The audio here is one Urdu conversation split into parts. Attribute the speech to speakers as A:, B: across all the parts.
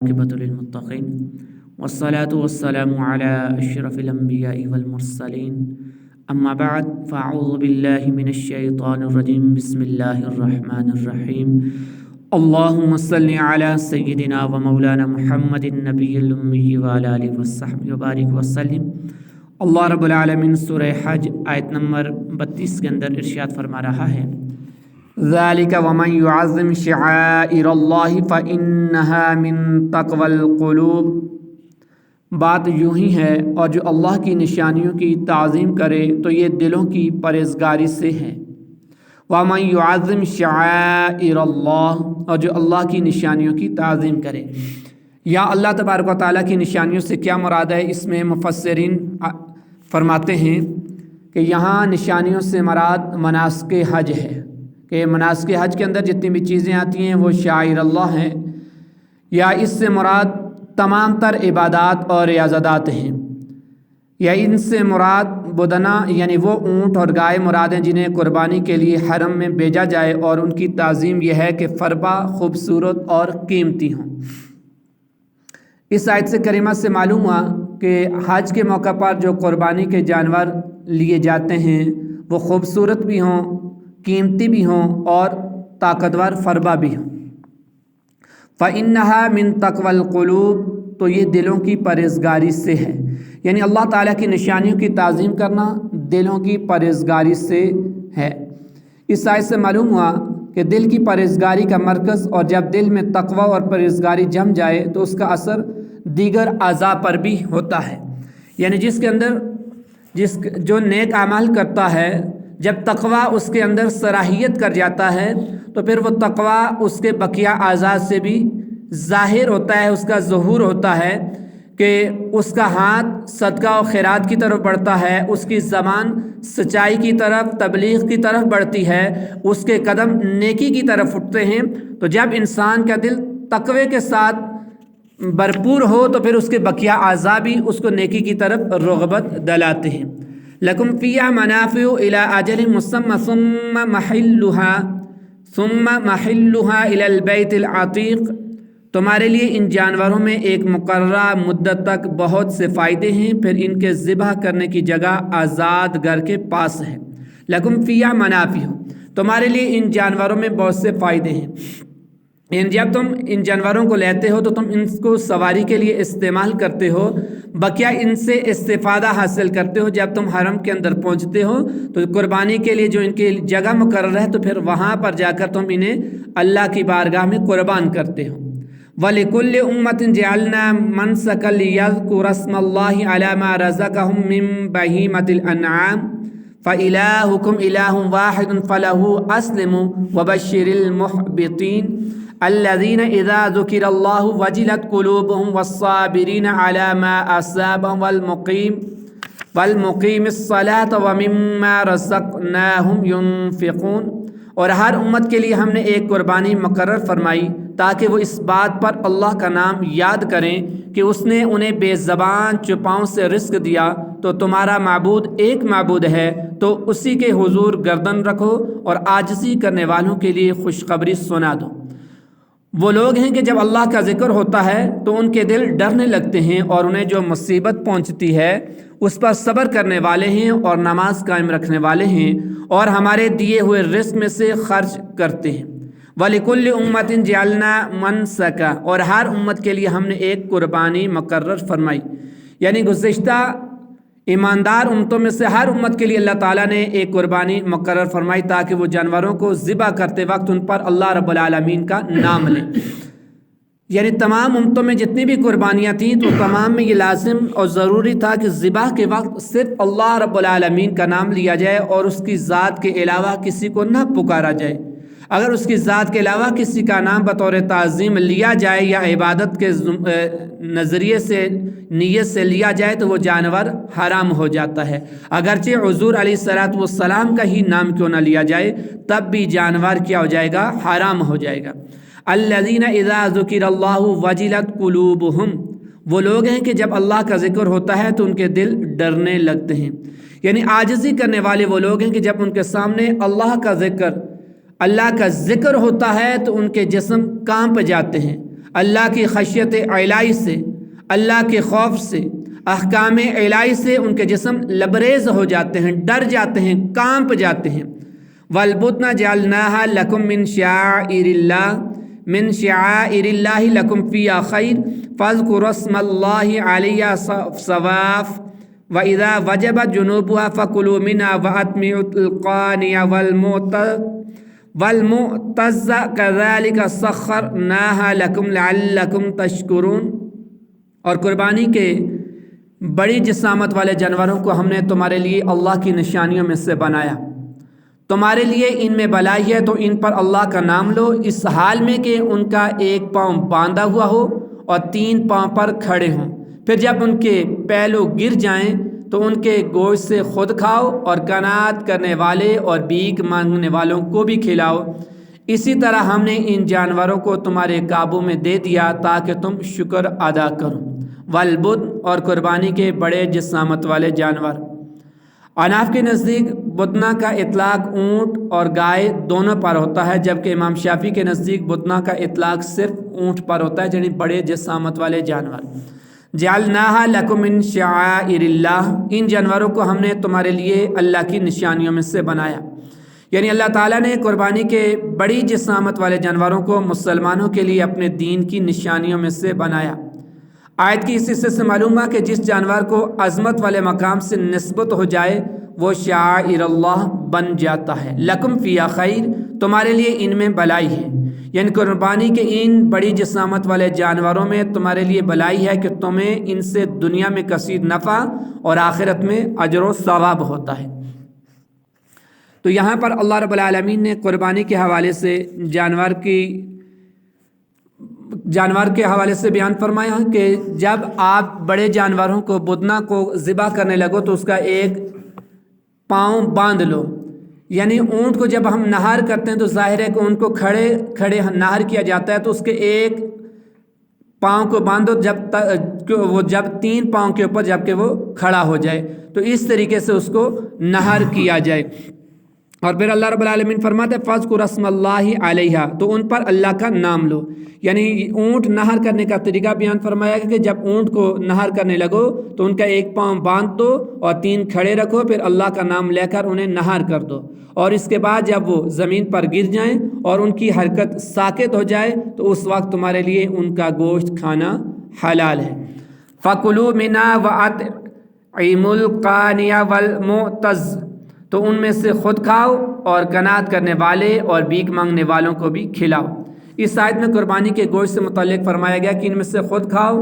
A: عاقبۃ للمتقین والصلاة والسلام علی اشرف الانبیاء والمرسلین اما بعد فاعوذ باللہ من الشیطان الرجیم بسم اللہ الرحمن الرحیم اللہم صلی علی سیدنا و مولانا محمد النبی الامی وعلی آلہ وصحبہ وبارک وسلم۔ اللہ رب العالمین سورہ حج آیت نمبر 32 کے اندر ارشاد فرما رہا ہے ذالک ومن یعظم شعائر اللہ فإنها من تقوی القلوب۔ بات یوں ہی ہے، اور جو اللہ کی نشانیوں کی تعظیم کرے تو یہ دلوں کی پرہیزگاری سے ہے۔ ومن یعظم شعائر اللہ، اور جو اللہ کی نشانیوں کی تعظیم کرے۔ یا اللہ تبارک و تعالیٰ کی نشانیوں سے کیا مراد ہے؟ اس میں مفسرین فرماتے ہیں کہ یہاں نشانیوں سے مراد مناسک حج ہے، کہ مناسک حج کے اندر جتنی بھی چیزیں آتی ہیں وہ شعائر اللہ ہیں، یا اس سے مراد تمام تر عبادات اور ریاضتات ہیں، یا ان سے مراد بدنا یعنی وہ اونٹ اور گائے مراد ہیں جنہیں قربانی کے لیے حرم میں بھیجا جائے، اور ان کی تعظیم یہ ہے کہ فربا خوبصورت اور قیمتی ہوں۔ اس آیت سے کریمہ سے معلوم ہوا کہ حج کے موقع پر جو قربانی کے جانور لیے جاتے ہیں وہ خوبصورت بھی ہوں، قیمتی بھی ہوں اور طاقتور فربا بھی ہوں۔ فَإِنَّهَا مِن تَقْوَى الْقُلُوبِ، تو یہ دلوں کی پرہیزگاری سے ہے، یعنی اللہ تعالیٰ کی نشانیوں کی تعظیم کرنا دلوں کی پرہیزگاری سے ہے۔ اس آیت سے معلوم ہوا کہ دل کی پرہیزگاری کا مرکز، اور جب دل میں تقوی اور پرہیزگاری جم جائے تو اس کا اثر دیگر اعضاء پر بھی ہوتا ہے، یعنی جس کے اندر جو نیک اعمال کرتا ہے، جب تقوی اس کے اندر صلاحیت کر جاتا ہے تو پھر وہ تقوی اس کے بقیہ اعضاء سے بھی ظاہر ہوتا ہے، اس کا ظہور ہوتا ہے کہ اس کا ہاتھ صدقہ و خیرات کی طرف بڑھتا ہے، اس کی زبان سچائی کی طرف، تبلیغ کی طرف بڑھتی ہے، اس کے قدم نیکی کی طرف اٹھتے ہیں۔ تو جب انسان کا دل تقوی کے ساتھ بھرپور ہو تو پھر اس کے بقیہ اعضاء بھی اس کو نیکی کی طرف رغبت دلاتے ہیں۔ لکم فیہا منافع الی اجل مسمی ثم محلها الی البیت العتیق، تمہارے لیے ان جانوروں میں ایک مقررہ مدت تک بہت سے فائدے ہیں، پھر ان کے ذبح کرنے کی جگہ آزاد گھر کے پاس ہے۔ لکم فیہا منافع، تمہارے لیے ان جانوروں میں بہت سے فائدے ہیں، جب تم ان جانوروں کو لیتے ہو تو تم ان کو سواری کے لیے استعمال کرتے ہو، بقیہ ان سے استفادہ حاصل کرتے ہو۔ جب تم حرم کے اندر پہنچتے ہو تو قربانی کے لیے جو ان کی جگہ مقرر ہے تو پھر وہاں پر جا کر تم انہیں اللہ کی بارگاہ میں قربان کرتے ہو۔ وَلِكُلِّ أُمَّةٍ جَعَلْنَا مَنسَكًا لِيَذْكُرُوا اسْمَ اللَّهِ عَلَى مَا رَزَقَهُم مِّن بَهِيمَةِ الْأَنْعَامِ فَإِلَٰهُكُمْ إِلَٰهٌ وَاحِدٌ فَلَهُ أَسْلِمُوا وَبَشِّرِ الْمُخْبِتِينَ الذين إذا ذكر الله وجلت قلوبهم والصابرين على ما أصابهم والمقيم الصلاة ومما رزقناهم ينفقون۔ اور ہر امت کے لیے ہم نے ایک قربانی مقرر فرمائی تاکہ وہ اس بات پر اللہ کا نام یاد کریں کہ اس نے انہیں بے زبان چوپاؤں سے رزق دیا، تو تمہارا معبود ایک معبود ہے، تو اسی کے حضور گردن رکھو اور عاجزی کرنے والوں کے لیے خوشخبری سنا دو۔ وہ لوگ ہیں کہ جب اللہ کا ذکر ہوتا ہے تو ان کے دل ڈرنے لگتے ہیں، اور انہیں جو مصیبت پہنچتی ہے اس پر صبر کرنے والے ہیں اور نماز قائم رکھنے والے ہیں، اور ہمارے دیے ہوئے رزق میں سے خرچ کرتے ہیں۔ وَلِكُلِّ أُمَّةٍ جَعَلْنَا مَنسَكًا، اور ہر امت کے لیے ہم نے ایک قربانی مقرر فرمائی، یعنی گزشتہ ایماندار امتوں میں سے ہر امت کے لیے اللہ تعالیٰ نے ایک قربانی مقرر فرمائی تاکہ وہ جانوروں کو ذبح کرتے وقت ان پر اللہ رب العالمین کا نام لیں۔ یعنی تمام امتوں میں جتنی بھی قربانیاں تھیں تو تمام میں یہ لازم اور ضروری تھا کہ ذبح کے وقت صرف اللہ رب العالمین کا نام لیا جائے اور اس کی ذات کے علاوہ کسی کو نہ پکارا جائے۔ اگر اس کی ذات کے علاوہ کسی کا نام بطور تعظیم لیا جائے یا عبادت کے نظریے سے نیت سے لیا جائے تو وہ جانور حرام ہو جاتا ہے، اگرچہ حضور علیہ الصلوۃ والسلام کا ہی نام کیوں نہ لیا جائے تب بھی جانور کیا ہو جائے گا؟ حرام ہو جائے گا۔ الذین اذا ذکر اللہ وجلت قلوبہم، وہ لوگ ہیں کہ جب اللہ کا ذکر ہوتا ہے تو ان کے دل ڈرنے لگتے ہیں، یعنی عاجزی کرنے والے وہ لوگ ہیں کہ جب ان کے سامنے اللہ کا ذکر ہوتا ہے تو ان کے جسم کانپ جاتے ہیں، اللہ کی خشیت الہی سے، اللہ کے خوف سے، احکام الہی سے ان کے جسم لبریز ہو جاتے ہیں، ڈر جاتے ہیں، کانپ جاتے ہیں۔ والبدن جعلناها لکم من شعائر اللہ لکم فیہا خیر فاذکروا اسم اللہ علیہا صواف وَإِذَا وَجَبَتْ جُنُوبُهَا فَكُلُوا مِنْهَا وَأَطْعِمُوا الْقَانِعَ وَالْمُعْتَزَّ كَذَلِكَ سَخَّرْنَاهَا لَكُمْ لَعَلَّكُمْ تَشْكُرُونَ۔ اور قربانی کے بڑی جسامت والے جانوروں کو ہم نے تمہارے لیے اللہ کی نشانیوں میں سے بنایا۔ تمہارے لیے ان میں بھلائی ہے تو ان پر اللہ کا نام لو، اس حال میں کہ ان کا ایک پاؤں باندھا ہوا ہو اور 3 پاؤں پر کھڑے ہوں، پھر جب ان کے پہلو گر جائیں تو ان کے گوشت سے خود کھاؤ اور قناعت کرنے والے اور بھیک مانگنے والوں کو بھی کھلاؤ۔ اسی طرح ہم نے ان جانوروں کو تمہارے قابو میں دے دیا تاکہ تم شکر ادا کرو۔ والبدن اور قربانی کے بڑے جسامت والے جانور۔ اناف کے نزدیک بدنہ کا اطلاق اونٹ اور گائے دونوں پر ہوتا ہے، جبکہ امام شافعی کے نزدیک بدنہ کا اطلاق صرف اونٹ پر ہوتا ہے، یعنی بڑے جسامت والے جانور۔ جعلناہا لکم من شعائر اللہ، ان جانوروں کو ہم نے تمہارے لیے اللہ کی نشانیوں میں سے بنایا، یعنی اللہ تعالیٰ نے قربانی کے بڑی جسامت والے جانوروں کو مسلمانوں کے لیے اپنے دین کی نشانیوں میں سے بنایا۔ آیت کی اس حصے سے معلوم ہے کہ جس جانور کو عظمت والے مقام سے نسبت ہو جائے وہ شعائر اللہ بن جاتا ہے۔ لکم فیہا خیر، تمہارے لیے ان میں بھلائی ہے، یعنی قربانی کے ان بڑی جسامت والے جانوروں میں تمہارے لیے بھلائی ہے کہ تمہیں ان سے دنیا میں کثیر نفع اور آخرت میں اجر و ثواب ہوتا ہے۔ تو یہاں پر اللہ رب العالمین نے قربانی کے حوالے سے جانور کے حوالے سے بیان فرمایا کہ جب آپ بڑے جانوروں کو بدنہ کو ذبح کرنے لگو تو اس کا ایک پاؤں باندھ لو، یعنی اونٹ کو جب ہم نہار کرتے ہیں تو ظاہر ہے کہ اونٹ کو کھڑے نہار کیا جاتا ہے، تو اس کے ایک پاؤں کو باندھو جب 3 پاؤں کے اوپر جب کہ وہ کھڑا ہو جائے، تو اس طریقے سے اس کو نہار کیا جائے۔ اور پھر اللہ رب العالمین فرماتے ہیں فاذکروا اسم اللہ علیہا، تو ان پر اللہ کا نام لو، یعنی اونٹ نہار کرنے کا طریقہ بیان فرمایا کہ جب اونٹ کو نہار کرنے لگو تو ان کا ایک پاؤں باندھ دو اور 3 کھڑے رکھو، پھر اللہ کا نام لے کر انہیں نہار کر دو، اور اس کے بعد جب وہ زمین پر گر جائیں اور ان کی حرکت ساکت ہو جائے تو اس وقت تمہارے لیے ان کا گوشت کھانا حلال ہے۔ فَكُلُوا مِنْهَا وَأَطْعِمُوا الْقَانِعَ وَالْمُعْتَزَّ، تو ان میں سے خود کھاؤ اور قناعت کرنے والے اور بھیک مانگنے والوں کو بھی کھلاؤ۔ اس آیت میں قربانی کے گوشت سے متعلق فرمایا گیا کہ ان میں سے خود کھاؤ،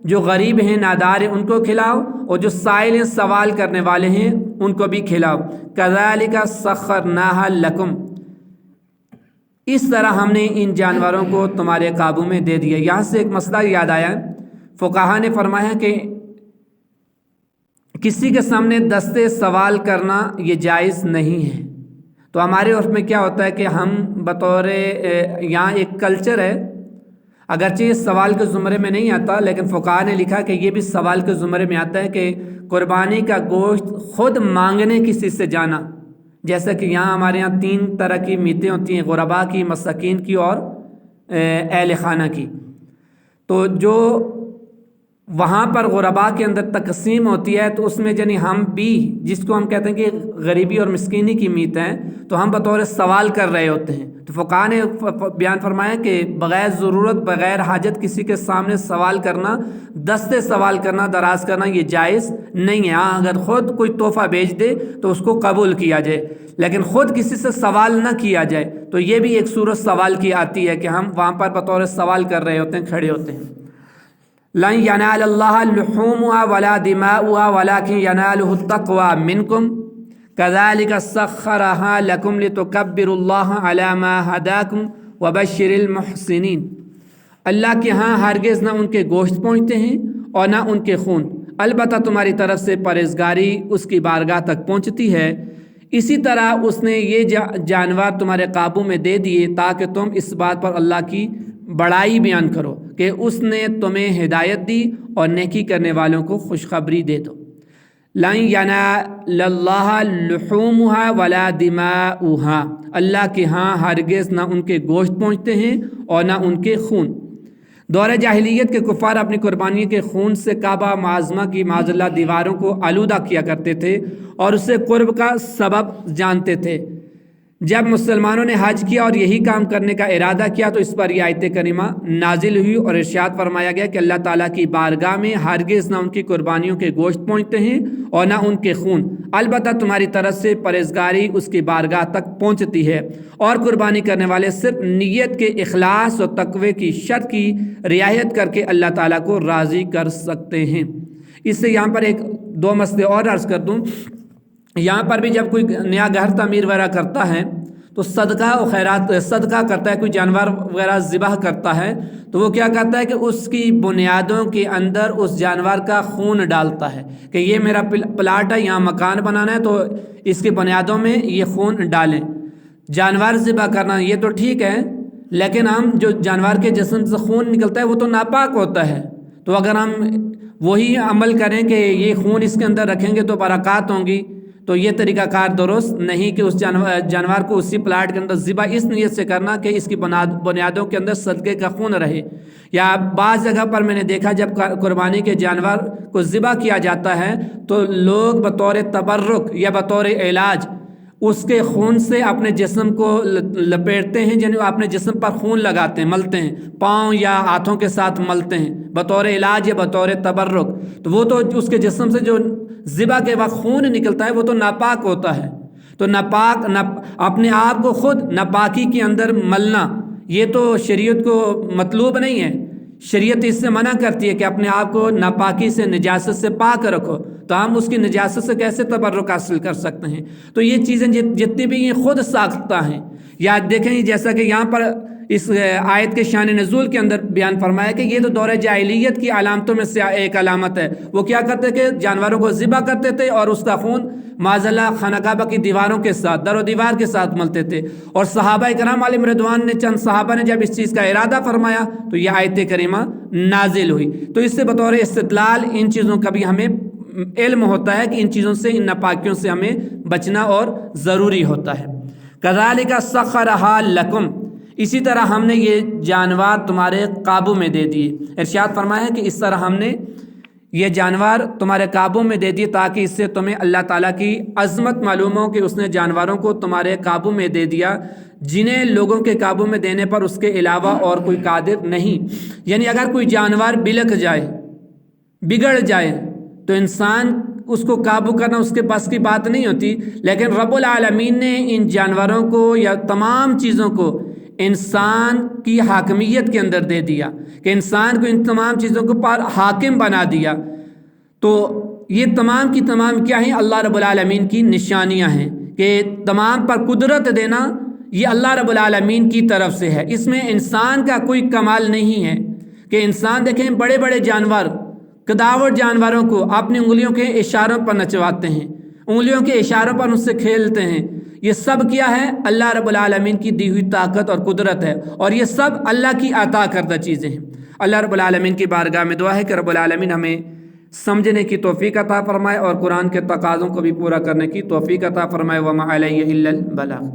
A: جو غریب ہیں نادار ہیں ان کو کھلاؤ، اور جو سائل ہیں سوال کرنے والے ہیں ان کو بھی کھلاؤ۔ کذالک سخرناہا لکم، اس طرح ہم نے ان جانوروں کو تمہارے قابو میں دے دیا۔ یہاں سے ایک مسئلہ یاد آیا، فقہا نے فرمایا کہ کسی کے سامنے دستے سوال کرنا یہ جائز نہیں ہے۔ تو ہمارے عرف میں کیا ہوتا ہے کہ ہم بطور یہاں ایک کلچر ہے، اگرچہ یہ سوال کے زمرے میں نہیں آتا لیکن فقہا نے لکھا کہ یہ بھی سوال کے زمرے میں آتا ہے کہ قربانی کا گوشت خود مانگنے کسی سے جانا، جیسا کہ یہاں ہمارے یہاں 3 طرح کی میتیں ہوتی ہیں، غربا کی، مساکین کی اور اہل خانہ کی۔ تو جو وہاں پر غربا کے اندر تقسیم ہوتی ہے تو اس میں یعنی ہم بھی جس کو ہم کہتے ہیں کہ غریبی اور مسکینی کی میت ہیں، تو ہم بطور سوال کر رہے ہوتے ہیں۔ تو فقہا نے بیان فرمایا کہ بغیر ضرورت بغیر حاجت کسی کے سامنے سوال کرنا، دستے سوال کرنا، دراز کرنا یہ جائز نہیں ہے۔ ہاں اگر خود کوئی تحفہ بھیج دے تو اس کو قبول کیا جائے، لیکن خود کسی سے سوال نہ کیا جائے، تو یہ بھی ایک صورت سوال کی آتی ہے کہ ہم وہاں پر بطور سوال کر رہے ہوتے ہیں، کھڑے ہوتے ہیں۔ لن ینال اللہ لحومها ولا دماؤها ولكن يناله التقوى منكم كذلك سخرها لكم لتكبروا الله على ما هداكم وبشر المحسنين۔ اللہ کے ہاں ہرگز نہ ان کے گوشت پہنچتے ہیں اور نہ ان کے خون، البتہ تمہاری طرف سے پرہیزگاری اس کی بارگاہ تک پہنچتی ہے۔ اسی طرح اس نے یہ جانور تمہارے قابو میں دے دیے تاکہ تم اس بات پر اللہ کی بڑائی بیان کرو کہ اس نے تمہیں ہدایت دی اور نیکی کرنے والوں کو خوشخبری دے دو۔ لن ینال اللہ لحومها ولا دماؤها، اللہ کے ہاں ہرگز نہ ان کے گوشت پہنچتے ہیں اور نہ ان کے خون۔ دور جاہلیت کے کفار اپنی قربانی کے خون سے کعبہ معظمہ کی معاذ اللہ دیواروں کو آلودہ کیا کرتے تھے اور اسے قرب کا سبب جانتے تھے۔ جب مسلمانوں نے حج کیا اور یہی کام کرنے کا ارادہ کیا تو اس پر یہ آیت کریمہ نازل ہوئی اور ارشاد فرمایا گیا کہ اللہ تعالیٰ کی بارگاہ میں ہرگز نہ ان کی قربانیوں کے گوشت پہنچتے ہیں اور نہ ان کے خون، البتہ تمہاری طرف سے پرہیزگاری اس کی بارگاہ تک پہنچتی ہے، اور قربانی کرنے والے صرف نیت کے اخلاص اور تقوی کی شرط کی رعایت کر کے اللہ تعالیٰ کو راضی کر سکتے ہیں۔ اس سے یہاں پر دو مسئلے اور عرض کر دوں۔ یہاں پر بھی جب کوئی نیا گھر تعمیر وغیرہ کرتا ہے تو صدقہ و خیرات صدقہ کرتا ہے، کوئی جانور وغیرہ ذبح کرتا ہے تو وہ کیا کرتا ہے کہ اس کی بنیادوں کے اندر اس جانور کا خون ڈالتا ہے کہ یہ میرا پلاٹ ہے، یہاں مکان بنانا ہے تو اس کی بنیادوں میں یہ خون ڈالیں۔ جانور ذبح کرنا یہ تو ٹھیک ہے، لیکن ہم جو جانور کے جسم سے خون نکلتا ہے وہ تو ناپاک ہوتا ہے، تو اگر ہم وہی عمل کریں کہ یہ خون اس کے اندر رکھیں گے تو برکات ہوں گی، تو یہ طریقہ کار درست نہیں کہ اس جانور کو اسی پلاٹ کے اندر ذبح اس نیت سے کرنا کہ اس کی بنیادوں کے اندر صدقے کا خون رہے۔ یا بعض جگہ پر میں نے دیکھا جب قربانی کے جانور کو ذبح کیا جاتا ہے تو لوگ بطور تبرک یا بطور علاج اس کے خون سے اپنے جسم کو لپیٹتے ہیں، یعنی اپنے جسم پر خون لگاتے ہیں، ملتے ہیں، پاؤں یا ہاتھوں کے ساتھ ملتے ہیں بطور علاج یا بطور تبرک، تو وہ تو اس کے جسم سے جو ذبح کے وقت خون نکلتا ہے وہ تو ناپاک ہوتا ہے۔ تو ناپاک اپنے آپ کو خود ناپاکی کے اندر ملنا یہ تو شریعت کو مطلوب نہیں ہے، شریعت اس سے منع کرتی ہے کہ اپنے آپ کو ناپاکی سے، نجاست سے پاک رکھو، تو ہم اس کی نجاست سے کیسے تبرک حاصل کر سکتے ہیں؟ تو یہ چیزیں جتنی بھی یہ خود ساختہ ہیں۔ یا دیکھیں جیسا کہ یہاں پر اس آیت کے شان نزول کے اندر بیان فرمایا کہ یہ تو دور جاہلیت کی علامتوں میں سے ایک علامت ہے۔ وہ کیا کرتے کہ جانوروں کو ذبح کرتے تھے اور اس کا خون معاذ اللہ خانہ کعبہ کی دیواروں کے ساتھ، در و دیوار کے ساتھ ملتے تھے، اور صحابہ کرام علیہم رضوان نے، چند صحابہ نے جب اس چیز کا ارادہ فرمایا تو یہ آیت کریمہ نازل ہوئی۔ تو اس سے بطور استدلال ان چیزوں کا بھی ہمیں علم ہوتا ہے کہ ان چیزوں سے، ان ناپاکیوں سے ہمیں بچنا اور ضروری ہوتا ہے۔ کذالک سخرھا لکم، اسی طرح ہم نے یہ جانور تمہارے قابو میں دے دیے۔ ارشاد فرمایا کہ اس طرح ہم نے یہ جانور تمہارے قابو میں دے دیے تاکہ اس سے تمہیں اللہ تعالیٰ کی عظمت معلوم ہو کہ اس نے جانوروں کو تمہارے قابو میں دے دیا جنہیں لوگوں کے قابو میں دینے پر اس کے علاوہ اور کوئی قادر نہیں۔ یعنی اگر کوئی جانور بلک جائے، بگڑ جائے تو انسان اس کو قابو کرنا اس کے بس کی بات نہیں ہوتی، لیکن رب العالمین نے ان جانوروں کو یا تمام چیزوں کو انسان کی حاکمیت کے اندر دے دیا کہ انسان کو ان تمام چیزوں کو پر حاکم بنا دیا۔ تو یہ تمام کی تمام کیا ہیں؟ اللہ رب العالمین کی نشانیاں ہیں کہ تمام پر قدرت دینا یہ اللہ رب العالمین کی طرف سے ہے، اس میں انسان کا کوئی کمال نہیں ہے کہ انسان دیکھیں بڑے بڑے جانور، کداور جانوروں کو اپنی انگلیوں کے اشاروں پر نچواتے ہیں، انگلیوں کے اشاروں پر ان سے کھیلتے ہیں، یہ سب کیا ہے؟ اللہ رب العالمین کی دی ہوئی طاقت اور قدرت ہے، اور یہ سب اللہ کی عطا کردہ چیزیں ہیں۔ اللہ رب العالمین کی بارگاہ میں دعا ہے کہ رب العالمین ہمیں سمجھنے کی توفیق عطا فرمائے اور قرآن کے تقاضوں کو بھی پورا کرنے کی توفیق عطا فرمائے۔ وما علیہ الا البلاغ۔